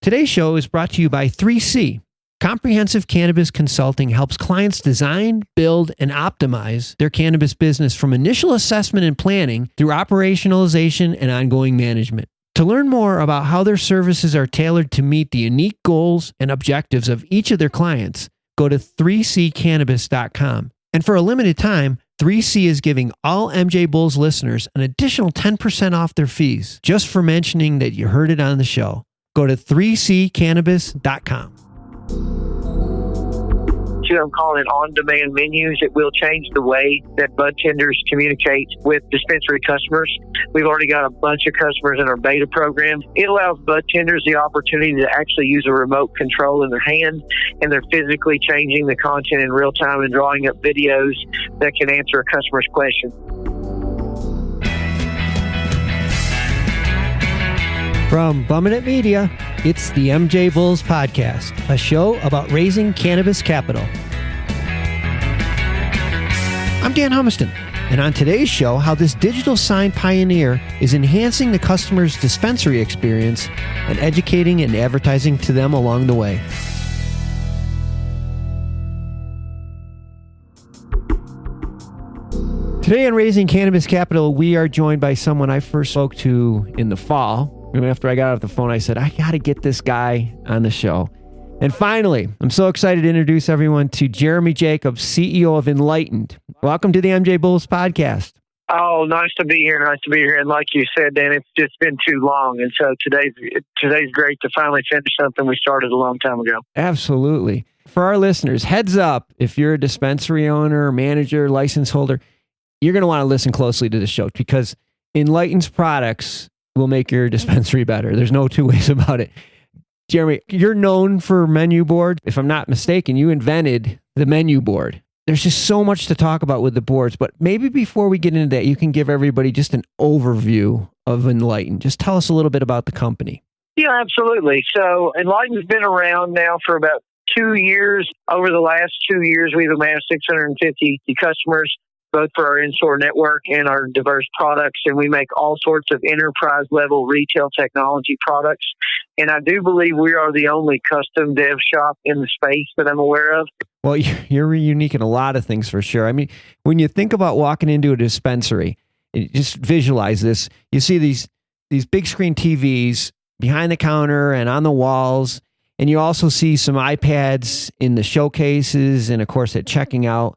Today's show is brought to you by 3C. Comprehensive Cannabis Consulting helps clients design, build, and optimize their cannabis business from initial assessment and planning through operationalization and ongoing management. To learn more about how their services are tailored to meet the unique goals and objectives of each of their clients, go to 3ccannabis.com. And for a limited time, 3C is giving all MJBulls listeners an additional 10% off their fees just for mentioning that you heard it on the show. Go to 3ccannabis.com. I'm calling it on-demand menus. It will change the way that bud tenders communicate with dispensary customers. We've already got a bunch of customers in our beta program. It allows bud tenders the opportunity to actually use a remote control in their hand, and they're physically changing the content in real time and drawing up videos that can answer a customer's question. From Bumming It Media, it's the MJBulls podcast, a show about raising cannabis capital. I'm Dan Humiston, and on today's show, how this digital sign pioneer is enhancing the customer's dispensary experience and educating and advertising to them along the way. Today on Raising Cannabis Capital, we are joined by someone I first spoke to in the fall. After I got off the phone, I said, I got to get this guy on the show. And finally, I'm so excited to introduce everyone to Jeremy Jacobs, CEO of Enlighten. Welcome to the MJBulls podcast. Oh, nice to be here. Nice to be here. And like you said, Dan, it's just been too long. And so today's great to finally finish something we started a long time ago. Absolutely. For our listeners, heads up, if you're a dispensary owner, manager, license holder, you're going to want to listen closely to the show because Enlighten's products will make your dispensary better. There's no two ways about it. Jeremy, you're known for menu board. If I'm not mistaken, you invented the menu board. There's just so much to talk about with the boards, but maybe before we get into that, you can give everybody just an overview of Enlighten. Just tell us a little bit about the company. Yeah, absolutely. So Enlighten's been around now for about 2 years. Over the last 2 years, we've amassed 650 customers, both for our in-store network and our diverse products. And we make all sorts of enterprise-level retail technology products. And I do believe we are the only custom dev shop in the space that I'm aware of. Well, you're unique in a lot of things for sure. I mean, when you think about walking into a dispensary, just visualize this. You see these big screen TVs behind the counter and on the walls. And you also see some iPads in the showcases and, of course, at checking out.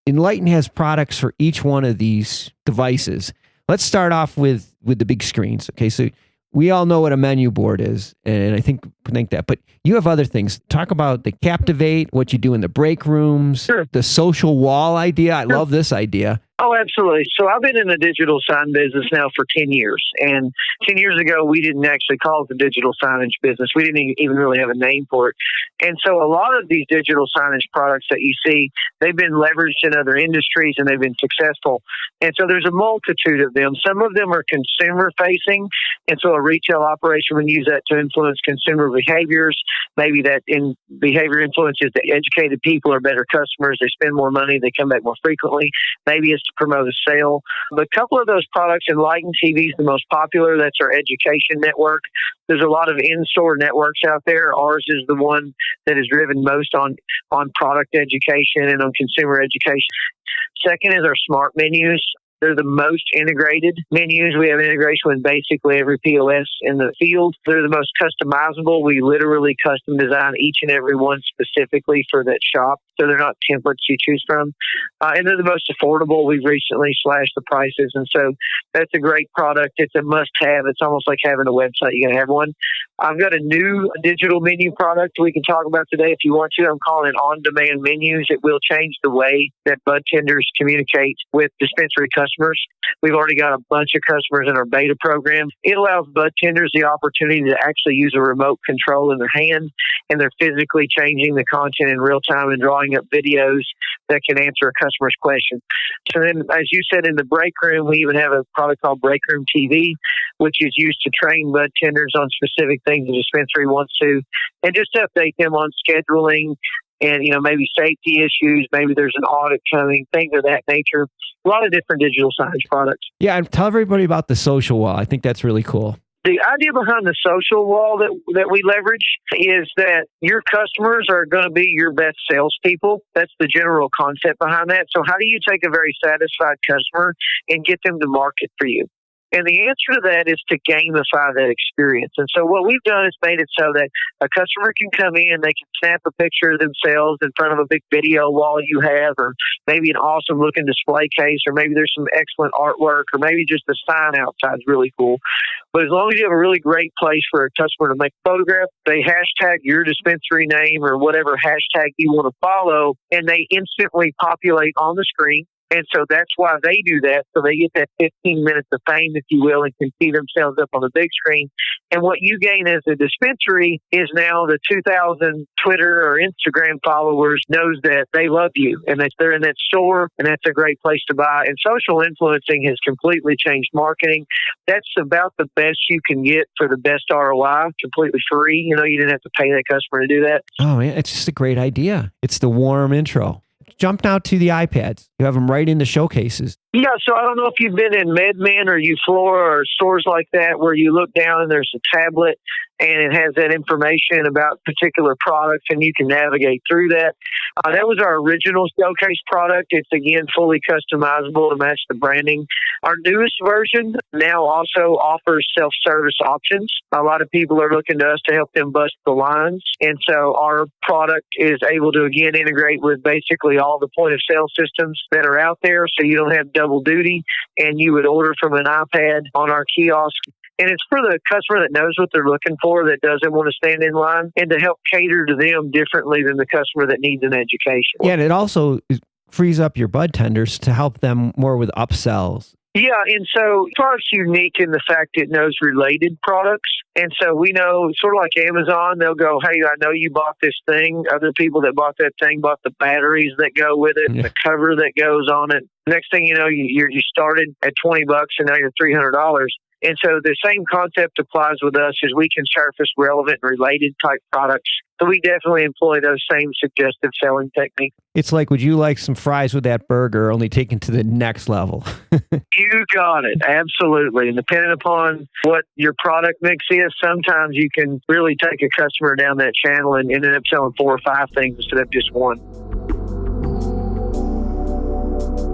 Enlighten has products for each one of these devices. Let's start off with the big screens. Okay, so we all know what a menu board is, and I think that. But you have other things. Talk about the Captivate, what you do in the break rooms, Sure. The social wall idea. I love this idea. Oh, absolutely. So I've been in the digital sign business now for 10 years. And 10 years ago, we didn't actually call it the digital signage business. We didn't even really have a name for it. And so a lot of these digital signage products that you see, they've been leveraged in other industries and they've been successful. And so there's a multitude of them. Some of them are consumer facing. And so a retail operation would use that to influence consumer behaviors. Maybe that in behavior influences the educated people are better customers. They spend more money. They come back more frequently. Maybe it's to promote a sale. But a couple of those products, Enlighten TV is the most popular. That's our education network. There's a lot of in-store networks out there. Ours is the one that is driven most on product education and on consumer education. Second is our smart menus. They're the most integrated menus. We have integration with basically every POS in the field. They're the most customizable. We literally custom design each and every one specifically for that shop. So they're not templates you choose from. And they're the most affordable. We've recently slashed the prices. And so that's a great product. It's a must-have. It's almost like having a website. You got to have one. I've got a new digital menu product we can talk about today if you want to. I'm calling it on-demand menus. It will change the way that bud tenders communicate with dispensary customers. We've already got a bunch of customers in our beta program. It allows bud tenders the opportunity to actually use a remote control in their hand, and they're physically changing the content in real time and drawing up videos that can answer a customer's question. So then, as you said, in the break room, we even have a product called Break Room TV, which is used to train bud tenders on specific things the dispensary wants to, and just to update them on scheduling and, maybe safety issues. Maybe there's an audit coming, things of that nature. A lot of different digital signage products. Yeah, and tell everybody about the social wall. I think that's really cool. The idea behind the social wall that we leverage is that your customers are going to be your best salespeople. That's the general concept behind that. So how do you take a very satisfied customer and get them to market for you? And the answer to that is to gamify that experience. And so what we've done is made it so that a customer can come in, they can snap a picture of themselves in front of a big video wall you have, or maybe an awesome looking display case, or maybe there's some excellent artwork, or maybe just the sign outside is really cool. But as long as you have a really great place for a customer to make a photograph, they hashtag your dispensary name or whatever hashtag you want to follow, and they instantly populate on the screen. And so that's why they do that. So they get that 15 minutes of fame, if you will, and can see themselves up on the big screen. And what you gain as a dispensary is now the 2,000 Twitter or Instagram followers knows that they love you and that they're in that store, and that's a great place to buy. And social influencing has completely changed marketing. That's about the best you can get for the best ROI, completely free. You didn't have to pay that customer to do that. Oh, man, it's just a great idea. It's the warm intro. Jump now to the iPads. You have them right in the showcases. Yeah, so I don't know if you've been in MedMen or Uflora or stores like that where you look down and there's a tablet and it has that information about particular products and you can navigate through that. That was our original showcase product. It's, again, fully customizable to match the branding. Our newest version now also offers self-service options. A lot of people are looking to us to help them bust the lines. And so our product is able to, again, integrate with basically all the point-of-sale systems that are out there, so you don't have double duty, and you would order from an iPad on our kiosk. And it's for the customer that knows what they're looking for, that doesn't want to stand in line, and to help cater to them differently than the customer that needs an education. Yeah, and it also frees up your bud tenders to help them more with upsells. Yeah, and so product's unique in the fact it knows related products. And so we know, sort of like Amazon, they'll go, hey, I know you bought this thing. Other people that bought that thing bought the batteries that go with it, the cover that goes on it. Next thing you know, you started at $20 and now you're $300. And so the same concept applies with us, is we can surface relevant and related type products. So we definitely employ those same suggestive selling techniques. It's like, would you like some fries with that burger, only taken to the next level? You got it. Absolutely. And depending upon what your product mix is, sometimes you can really take a customer down that channel and end up selling 4 or 5 things instead of just one.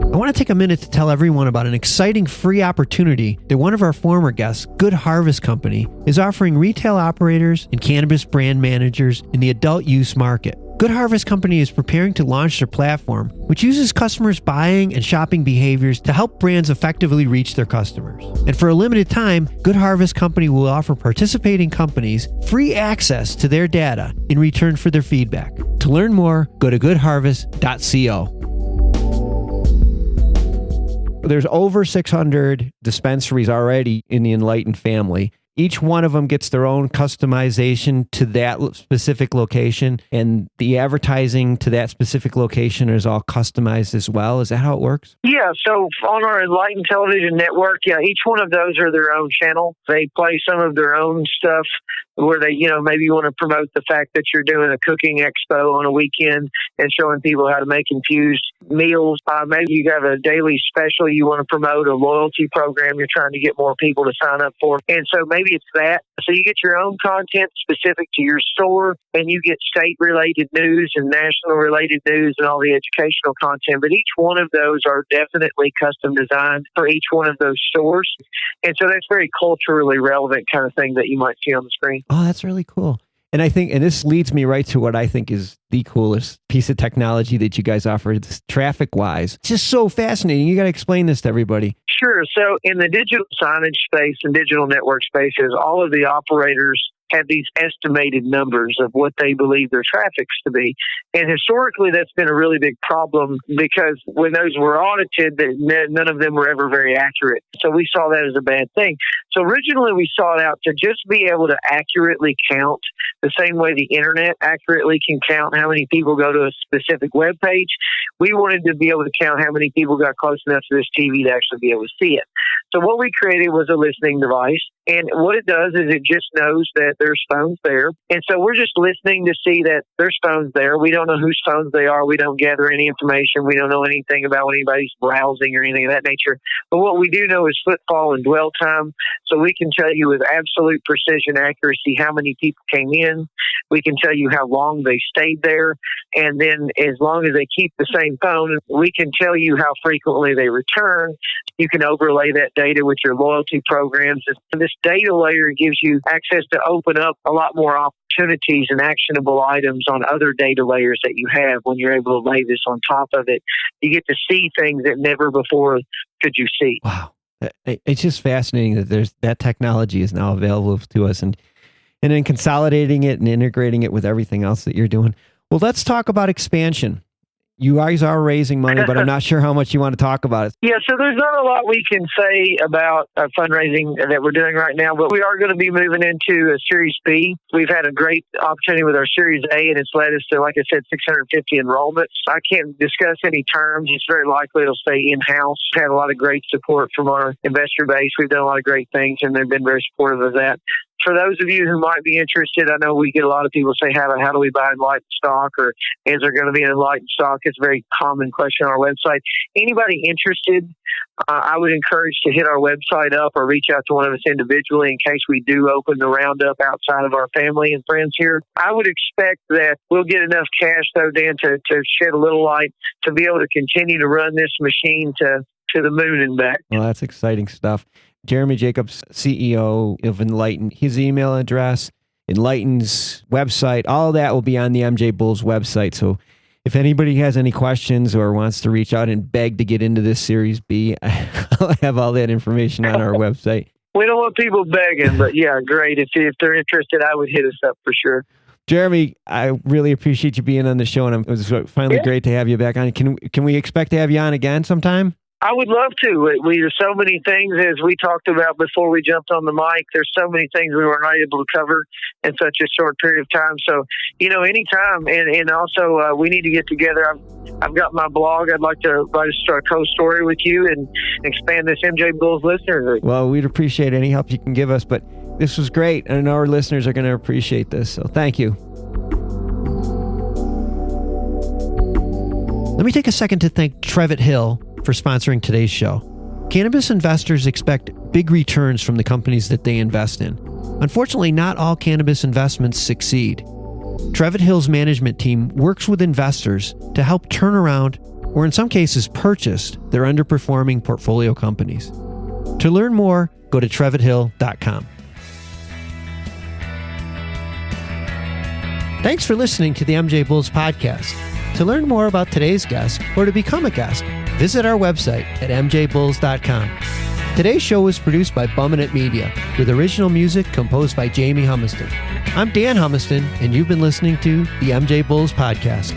I want to take a minute to tell everyone about an exciting free opportunity that one of our former guests, Good Harvest Company, is offering retail operators and cannabis brand managers in the adult use market. Good Harvest Company is preparing to launch their platform, which uses customers' buying and shopping behaviors to help brands effectively reach their customers. And for a limited time, Good Harvest Company will offer participating companies free access to their data in return for their feedback. To learn more, go to goodharvest.co. There's over 600 dispensaries already in the Enlighten family. Each one of them gets their own customization to that specific location, and the advertising to that specific location is all customized as well. Is that how it works? Yeah, so on our Enlighten television network, each one of those are their own channel. They play some of their own stuff where they, maybe you want to promote the fact that you're doing a cooking expo on a weekend and showing people how to make infused meals. Maybe you have a daily special you want to promote, a loyalty program you're trying to get more people to sign up for. And so maybe it's that. So you get your own content specific to your store, and you get state-related news and national-related news and all the educational content. But each one of those are definitely custom designed for each one of those stores. And so that's very culturally relevant kind of thing that you might see on the screen. Oh, that's really cool. And I think, and this leads me right to what I think is the coolest piece of technology that you guys offer, traffic-wise. It's just so fascinating. You got to explain this to everybody. Sure. So in the digital signage space and digital network spaces, all of the operators have these estimated numbers of what they believe their traffic's to be. And historically, that's been a really big problem because when those were audited, none of them were ever very accurate. So we saw that as a bad thing. So originally, we sought out to just be able to accurately count the same way the internet accurately can count count how many people go to a specific web page. We wanted to be able to count how many people got close enough to this TV to actually be able to see it. So what we created was a listening device. And what it does is it just knows that there's phones there. And so we're just listening to see that there's phones there. We don't know whose phones they are. We don't gather any information. We don't know anything about when anybody's browsing or anything of that nature. But what we do know is footfall and dwell time. So we can tell you with absolute precision accuracy how many people came in. We can tell you how long they stayed there. And then as long as they keep the same phone, we can tell you how frequently they return. You can overlay that data with your loyalty programs. And this data layer gives you access to open up a lot more opportunities and actionable items on other data layers that you have when you're able to lay this on top of it. You get to see things that never before could you see. Wow. It's just fascinating that that technology is now available to us, and then consolidating it and integrating it with everything else that you're doing. Well, let's talk about expansion. You guys are raising money, but I'm not sure how much you want to talk about it. Yeah, so there's not a lot we can say about fundraising that we're doing right now, but we are going to be moving into a Series B. We've had a great opportunity with our Series A, and it's led us to, like I said, 650 enrollments. I can't discuss any terms. It's very likely it'll stay in-house. We've had a lot of great support from our investor base. We've done a lot of great things, and they've been very supportive of that. For those of you who might be interested, I know we get a lot of people say, how do we buy Enlighten stock, or is there going to be an Enlighten stock? It's a very common question on our website. Anybody interested, I would encourage to hit our website up or reach out to one of us individually in case we do open the roundup outside of our family and friends here. I would expect that we'll get enough cash, though, Dan, to shed a little light to be able to continue to run this machine to the moon and back. Well, that's exciting stuff. Jeremy Jacobs, CEO of Enlighten, his email address, Enlighten's website, all that will be on the MJBulls website. So if anybody has any questions or wants to reach out and beg to get into this Series B, I'll have all that information on our website. We don't want people begging, but yeah, great. If they're interested, I would hit us up for sure. Jeremy, I really appreciate you being on the show, and it was finally great to have you back on. Can we expect to have you on again sometime? I would love to. There's so many things, as we talked about before we jumped on the mic, there's so many things we were not able to cover in such a short period of time. So, anytime. And also, we need to get together. I've got my blog. I'd like to write a co-story with you and expand this MJBulls listener. Well, we'd appreciate any help you can give us, but this was great, and our listeners are going to appreciate this. So thank you. Let me take a second to thank Trevitt Hill for sponsoring today's show. Cannabis investors expect big returns from the companies that they invest in. Unfortunately, not all cannabis investments succeed. Trevitt Hill's management team works with investors to help turn around, or in some cases purchase, their underperforming portfolio companies. To learn more, go to trevitthill.com. Thanks for listening to the MJBulls podcast. To learn more about today's guest or to become a guest, visit our website at MJBulls.com. Today's show was produced by Bumminett Media, with original music composed by Jamie Humiston. I'm Dan Humiston, and you've been listening to the MJBulls podcast.